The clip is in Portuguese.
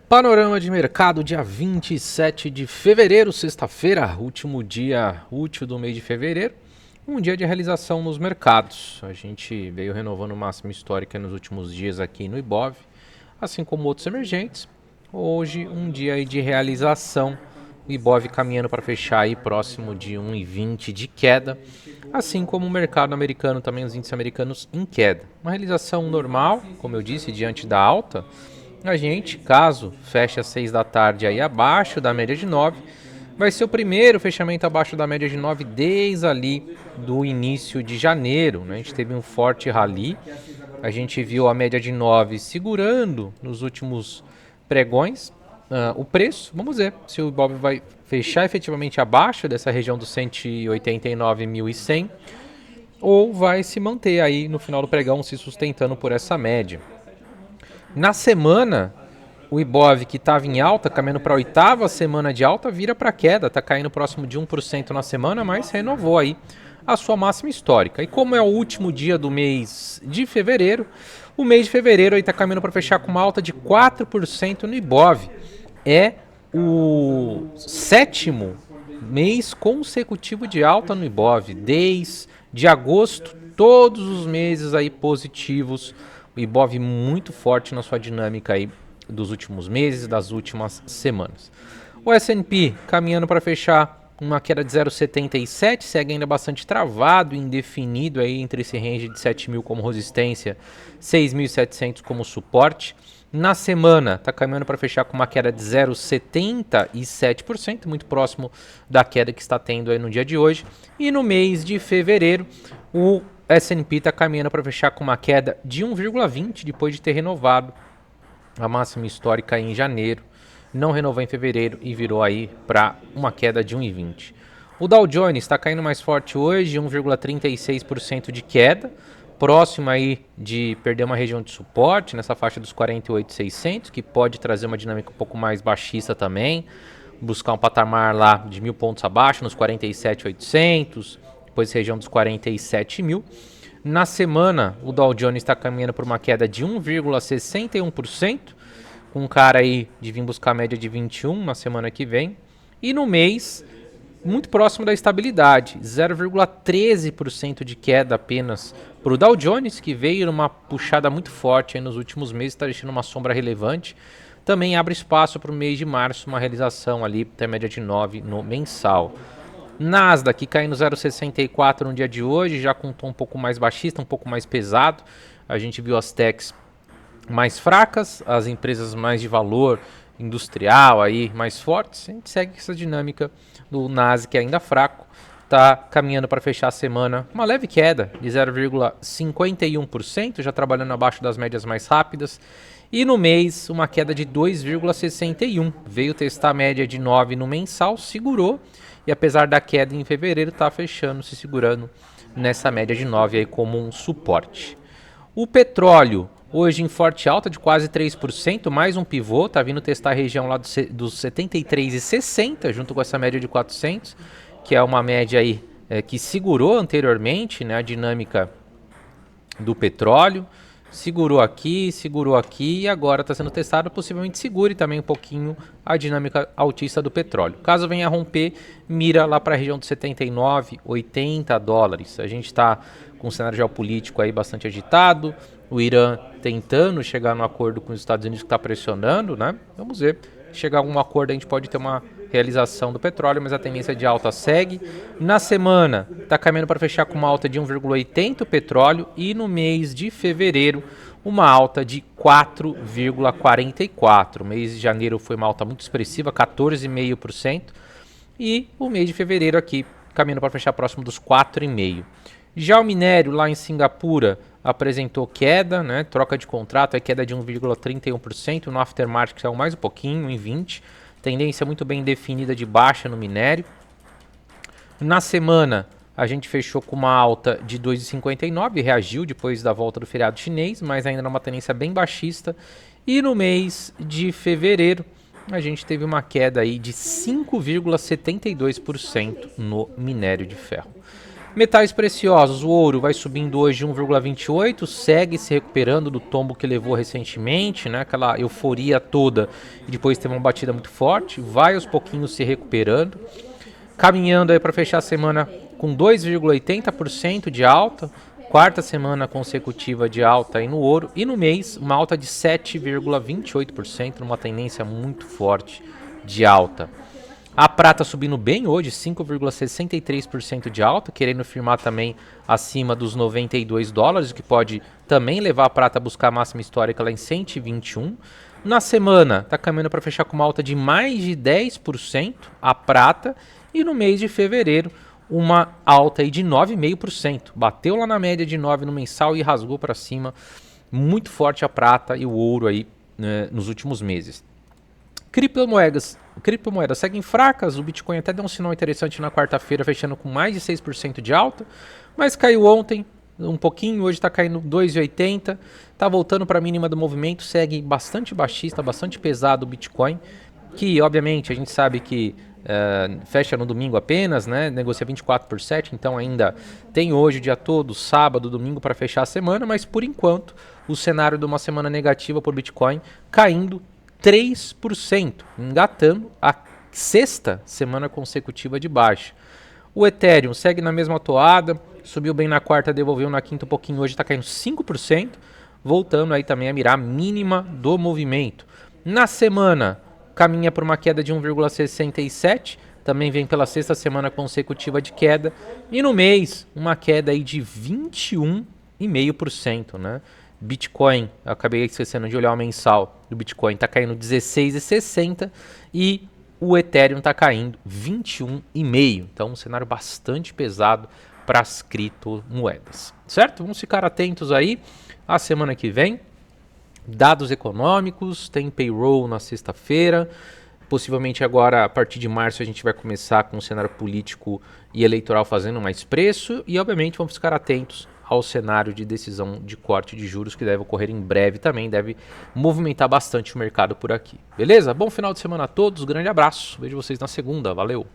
Panorama de mercado, dia 27 de fevereiro, sexta-feira, último dia útil do mês de fevereiro. Um dia de realização nos mercados. A gente veio renovando máxima histórica nos últimos dias aqui no Ibov, assim como outros emergentes. Hoje, um dia aí de realização. O Ibov caminhando para fechar aí próximo de 1,20 de queda, assim como o mercado americano, também os índices americanos em queda. Uma realização normal, como eu disse, diante da alta. A gente, caso feche às 6 da tarde aí abaixo da média de 9, vai ser o primeiro fechamento abaixo da média de 9 desde ali do início de janeiro, né? A gente teve um forte rally, a gente viu a média de 9 segurando nos últimos pregões o preço. Vamos ver se o Ibov vai fechar efetivamente abaixo dessa região dos 189.100 ou vai se manter aí no final do pregão se sustentando por essa média. Na semana, o Ibov, que estava em alta, caminhando para a oitava semana de alta, vira para queda. Está caindo próximo de 1% na semana, mas renovou aí a sua máxima histórica. E como é o último dia do mês de fevereiro, o mês de fevereiro está caminhando para fechar com uma alta de 4% no Ibov. É o sétimo mês consecutivo de alta no Ibov. Desde agosto, todos os meses aí positivos. O Ibov muito forte na sua dinâmica aí dos últimos meses, das últimas semanas. O S&P caminhando para fechar uma queda de 0,77, segue ainda bastante travado, indefinido aí entre esse range de 7.000 como resistência, 6.700 como suporte. Na semana está caminhando para fechar com uma queda de 0,77%, muito próximo da queda que está tendo aí no dia de hoje. E no mês de fevereiro, o S&P está caminhando para fechar com uma queda de 1,20 depois de ter renovado a máxima histórica em janeiro. Não renovou em fevereiro e virou aí para uma queda de 1,20. O Dow Jones está caindo mais forte hoje, 1,36% de queda, próximo aí de perder uma região de suporte nessa faixa dos 48.600, que pode trazer uma dinâmica um pouco mais baixista também, buscar um patamar lá de 1.000 pontos abaixo, nos 47.800, depois região dos 47.000. Na semana, o Dow Jones está caminhando por uma queda de 1,61%, com um cara aí de vir buscar a média de 21 na semana que vem. E no mês, muito próximo da estabilidade, 0,13% de queda apenas para o Dow Jones, que veio numa puxada muito forte aí nos últimos meses, está deixando uma sombra relevante. Também abre espaço para o mês de março, uma realização ali até média de 9 no mensal. Nasdaq caindo 0,64 no dia de hoje, já com um tom um pouco mais baixista, um pouco mais pesado. A gente viu as techs mais fracas, as empresas mais de valor industrial aí mais fortes. A gente segue essa dinâmica do Nasdaq ainda fraco. Está caminhando para fechar a semana uma leve queda de 0,51%, já trabalhando abaixo das médias mais rápidas. E no mês, uma queda de 2,61%. Veio testar a média de 9 no mensal, segurou. E apesar da queda em fevereiro, está fechando, se segurando nessa média de 9 aí como um suporte. O petróleo, hoje em forte alta de quase 3%, mais um pivô, está vindo testar a região lá dos 73,60, junto com essa média de 400, que é uma média aí que segurou anteriormente, né, a dinâmica do petróleo. Segurou aqui e agora está sendo testado, possivelmente segure também um pouquinho a dinâmica altista do petróleo. Caso venha a romper, mira lá para a região de 79, 80 dólares. A gente está com um cenário geopolítico aí bastante agitado, o Irã tentando chegar no acordo com os Estados Unidos que está pressionando, né? Vamos ver. Chegar a algum acordo, a gente pode ter uma realização do petróleo, mas a tendência de alta segue. Na semana, está caminhando para fechar com uma alta de 1,80 o petróleo e no mês de fevereiro, uma alta de 4,44. O mês de janeiro foi uma alta muito expressiva, 14,5%. E o mês de fevereiro aqui, caminhando para fechar próximo dos 4,5%. Já o minério lá em Singapura apresentou queda, né? Troca de contrato, é queda de 1,31%, no aftermarket saiu mais um pouquinho, em 20%, tendência muito bem definida de baixa no minério. Na semana, a gente fechou com uma alta de 2,59, reagiu depois da volta do feriado chinês, mas ainda numa tendência bem baixista. E no mês de fevereiro, a gente teve uma queda aí de 5,72% no minério de ferro. Metais preciosos, o ouro vai subindo hoje 1,28, segue se recuperando do tombo que levou recentemente, né? Aquela euforia toda e depois teve uma batida muito forte, vai aos pouquinhos se recuperando, caminhando aí para fechar a semana com 2,80% de alta, quarta semana consecutiva de alta aí no ouro e no mês uma alta de 7,28%, numa tendência muito forte de alta. A prata subindo bem hoje, 5,63% de alta, querendo firmar também acima dos 92 dólares, o que pode também levar a prata a buscar a máxima histórica lá em 121. Na semana, está caminhando para fechar com uma alta de mais de 10% a prata. E no mês de fevereiro, uma alta aí de 9,5%. Bateu lá na média de 9 no mensal e rasgou para cima. Muito forte a prata e o ouro aí, né, nos últimos meses. Criptomoedas seguem fracas, o Bitcoin até deu um sinal interessante na quarta-feira, fechando com mais de 6% de alta, mas caiu ontem um pouquinho, hoje está caindo 2,80, está voltando para a mínima do movimento, segue bastante baixista, bastante pesado o Bitcoin, que obviamente a gente sabe que fecha no domingo apenas, né? Negocia 24/7, então ainda tem hoje o dia todo, sábado, domingo para fechar a semana, mas por enquanto o cenário de uma semana negativa por Bitcoin caindo 3%, engatando a sexta semana consecutiva de baixa. O Ethereum segue na mesma toada, subiu bem na quarta, devolveu na quinta um pouquinho, hoje está caindo 5%, voltando aí também a mirar a mínima do movimento. Na semana, caminha por uma queda de 1,67%, também vem pela sexta semana consecutiva de queda, e no mês, uma queda aí de 21,5%, né? Bitcoin, eu acabei esquecendo de olhar o mensal do Bitcoin, está caindo 16,60 e o Ethereum está caindo 21,5. Então, um cenário bastante pesado para as criptomoedas, certo? Vamos ficar atentos aí a semana que vem. Dados econômicos, tem payroll na sexta-feira. Possivelmente agora, a partir de março, a gente vai começar com o cenário político e eleitoral fazendo mais preço. E, obviamente, vamos ficar atentos ao cenário de decisão de corte de juros que deve ocorrer em breve também, deve movimentar bastante o mercado por aqui. Beleza? Bom final de semana a todos, grande abraço, vejo vocês na segunda, valeu!